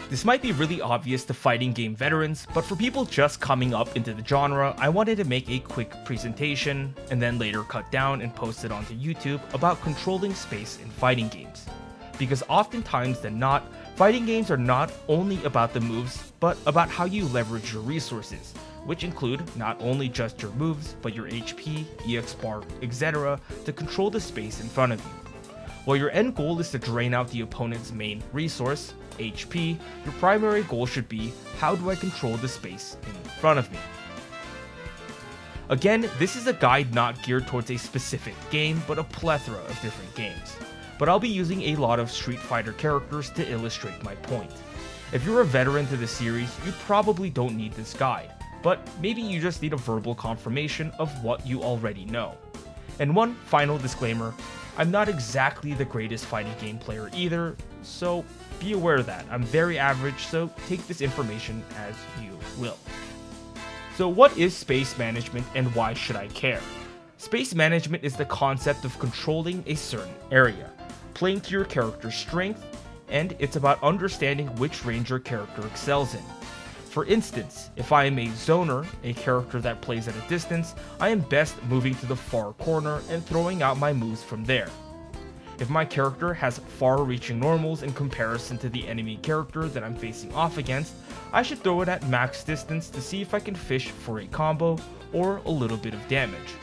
This might be really obvious to fighting game veterans, but for people just coming up into the genre, I wanted to make a quick presentation, and then later cut down and post it onto YouTube about controlling space in fighting games. Because oftentimes than not, fighting games are not only about the moves, but about how you leverage your resources, which include not only just your moves, but your HP, EX bar, etc. to control the space in front of you. While your end goal is to drain out the opponent's main resource, HP, your primary goal should be, how do I control the space in front of me? Again, this is a guide not geared towards a specific game, but a plethora of different games. But I'll be using a lot of Street Fighter characters to illustrate my point. If you're a veteran to the series, you probably don't need this guide, but maybe you just need a verbal confirmation of what you already know. And one final disclaimer, I'm not exactly the greatest fighting game player either, so be aware of that. I'm very average, so take this information as you will. So what is space management and why should I care? Space management is the concept of controlling a certain area, playing to your character's strength, and it's about understanding which range your character excels in. For instance, if I am a zoner, a character that plays at a distance, I am best moving to the far corner and throwing out my moves from there. If my character has far-reaching normals in comparison to the enemy character that I'm facing off against, I should throw it at max distance to see if I can fish for a combo or a little bit of damage.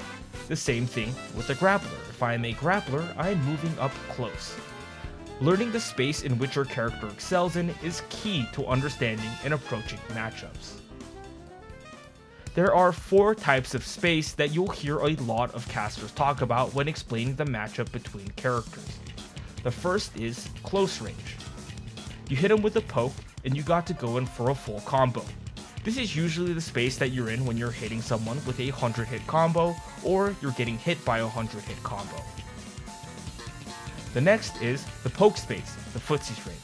The same thing with a grappler. If I am a grappler, I am moving up close. Learning the space in which your character excels in is key to understanding and approaching matchups. There are 4 types of space that you'll hear a lot of casters talk about when explaining the matchup between characters. The first is close range. You hit them with a poke, and you got to go in for a full combo. This is usually the space that you're in when you're hitting someone with a 100-hit combo, or you're getting hit by a 100-hit combo. The next is the poke space, the footsies range.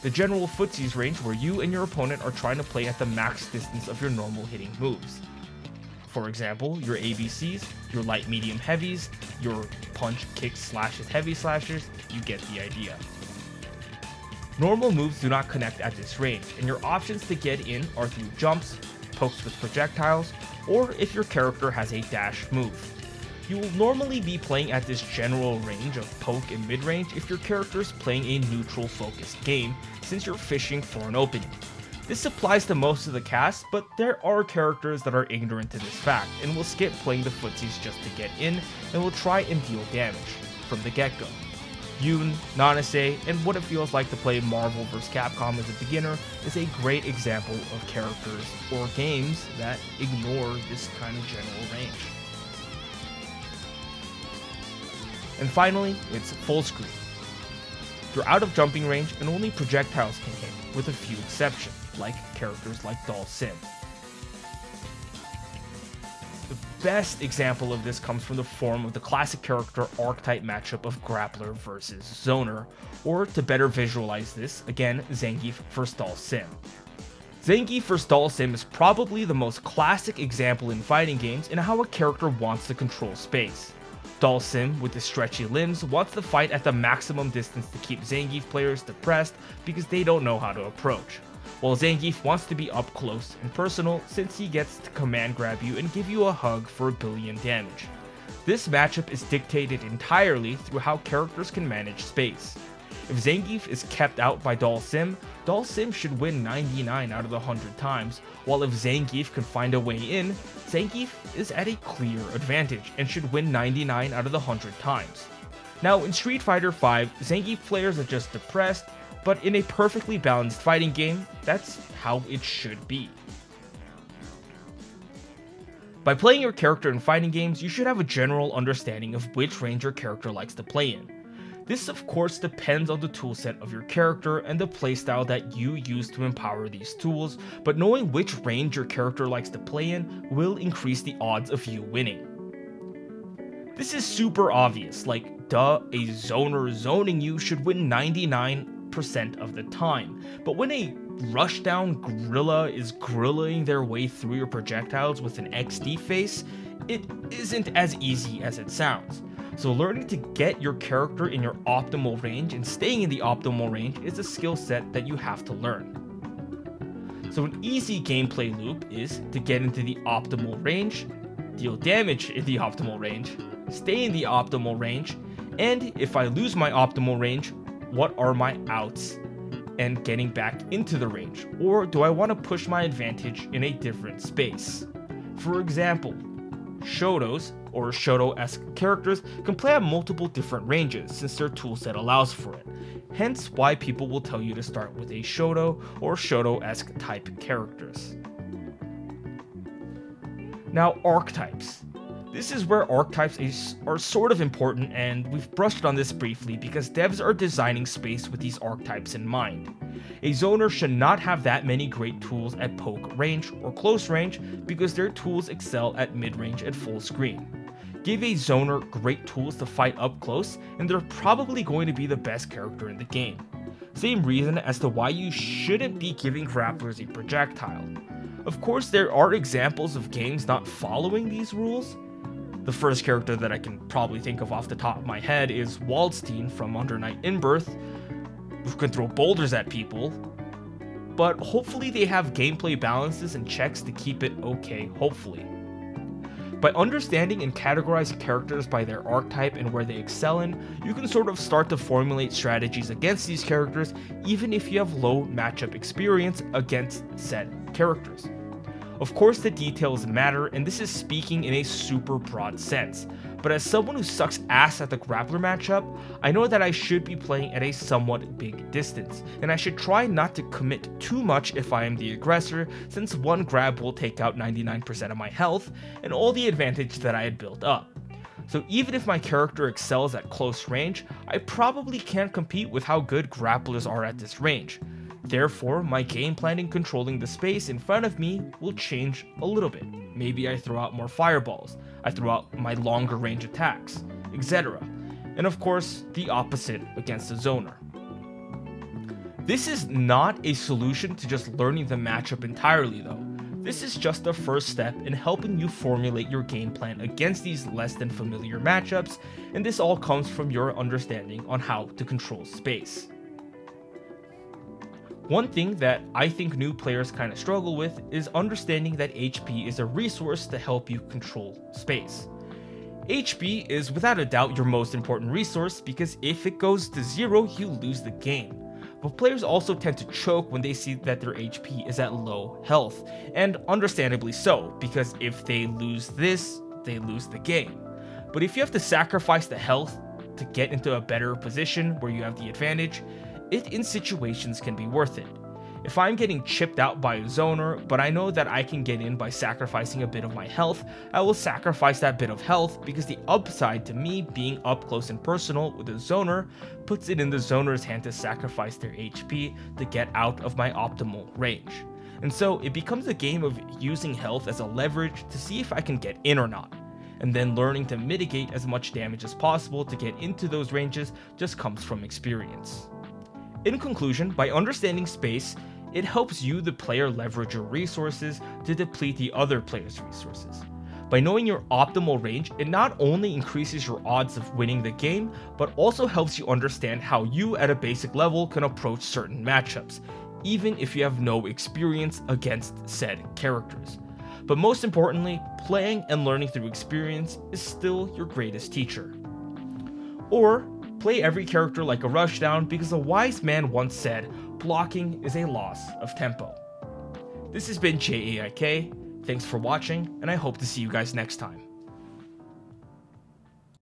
The general footsies range where you and your opponent are trying to play at the max distance of your normal hitting moves. For example, your ABCs, your light medium heavies, your punch, kicks, slashes, heavy slashes, you get the idea. Normal moves do not connect at this range, and your options to get in are through jumps, pokes with projectiles, or if your character has a dash move. You will normally be playing at this general range of poke and mid-range if your character is playing a neutral focused game, since you're fishing for an opening. This applies to most of the cast, but there are characters that are ignorant to this fact and will skip playing the footsies just to get in and will try and deal damage from the get-go. Yoon, Nanase, and what it feels like to play Marvel vs. Capcom as a beginner is a great example of characters or games that ignore this kind of general range. And finally, it's full screen. You're out of jumping range and only projectiles can hit, with a few exceptions, like characters like Sim. The best example of this comes from the form of the classic character archetype matchup of Grappler versus Zoner, or to better visualize this, again, Zangief vs. Sim. Zangief vs. Sim is probably the most classic example in fighting games in how a character wants to control space. Sim, with his stretchy limbs, wants to fight at the maximum distance to keep Zangief players depressed because they don't know how to approach, while Zangief wants to be up close and personal since he gets to command grab you and give you a hug for a billion damage. This matchup is dictated entirely through how characters can manage space. If Zangief is kept out by Sim should win 99 out of the 100 times, while if Zangief can find a way in, Zangief is at a clear advantage and should win 99 out of the 100 times. Now in Street Fighter V, Zangief players are just depressed, but in a perfectly balanced fighting game, that's how it should be. By playing your character in fighting games, you should have a general understanding of which range your character likes to play in. This of course depends on the toolset of your character and the playstyle that you use to empower these tools, but knowing which range your character likes to play in will increase the odds of you winning. This is super obvious, like a zoner zoning you should win 99% of the time, but when a rushdown gorilla is gorillaing their way through your projectiles with an XD face, it isn't as easy as it sounds. So learning to get your character in your optimal range and staying in the optimal range is a skill set that you have to learn. So an easy gameplay loop is to get into the optimal range, deal damage in the optimal range, stay in the optimal range, and if I lose my optimal range, what are my outs and getting back into the range? Or do I want to push my advantage in a different space? For example, Shotos or Shoto-esque characters can play at multiple different ranges since their toolset allows for it, hence why people will tell you to start with a Shoto or Shoto-esque type characters. Now, archetypes. This is where archetypes are sort of important, and we've brushed on this briefly because devs are designing space with these archetypes in mind. A zoner should not have that many great tools at poke range or close range because their tools excel at mid-range and full screen. Give a zoner great tools to fight up close and they're probably going to be the best character in the game. Same reason as to why you shouldn't be giving grapplers a projectile. Of course, there are examples of games not following these rules. The first character that I can probably think of off the top of my head is Waldstein from Under Night In-Birth, who can throw boulders at people, but hopefully they have gameplay balances and checks to keep it okay, hopefully. By understanding and categorizing characters by their archetype and where they excel in, you can sort of start to formulate strategies against these characters even if you have low matchup experience against said characters. Of course, the details matter, and this is speaking in a super broad sense, but as someone who sucks ass at the grappler matchup, I know that I should be playing at a somewhat big distance, and I should try not to commit too much if I am the aggressor, since one grab will take out 99% of my health and all the advantage that I had built up. So even if my character excels at close range, I probably can't compete with how good grapplers are at this range. Therefore, my game planning controlling the space in front of me will change a little bit. Maybe I throw out more fireballs, I throw out my longer range attacks, etc. And of course, the opposite against a zoner. This is not a solution to just learning the matchup entirely though. This is just the first step in helping you formulate your game plan against these less than familiar matchups, and this all comes from your understanding on how to control space. One thing that I think new players kind of struggle with is understanding that HP is a resource to help you control space. HP is without a doubt your most important resource because if it goes to 0, you lose the game. But players also tend to choke when they see that their HP is at low health, and understandably so, because if they lose this, they lose the game. But if you have to sacrifice the health to get into a better position where you have the advantage, it in situations can be worth it. If I'm getting chipped out by a zoner, but I know that I can get in by sacrificing a bit of my health, I will sacrifice that bit of health because the upside to me being up close and personal with a zoner puts it in the zoner's hand to sacrifice their HP to get out of my optimal range. And so it becomes a game of using health as a leverage to see if I can get in or not, and then learning to mitigate as much damage as possible to get into those ranges just comes from experience. In conclusion, by understanding space, it helps you, the player, leverage your resources to deplete the other player's resources. By knowing your optimal range, it not only increases your odds of winning the game, but also helps you understand how you at a basic level can approach certain matchups, even if you have no experience against said characters. But most importantly, playing and learning through experience is still your greatest teacher. Or, play every character like a rushdown because a wise man once said, blocking is a loss of tempo. This has been JaeAIK, thanks for watching, and I hope to see you guys next time.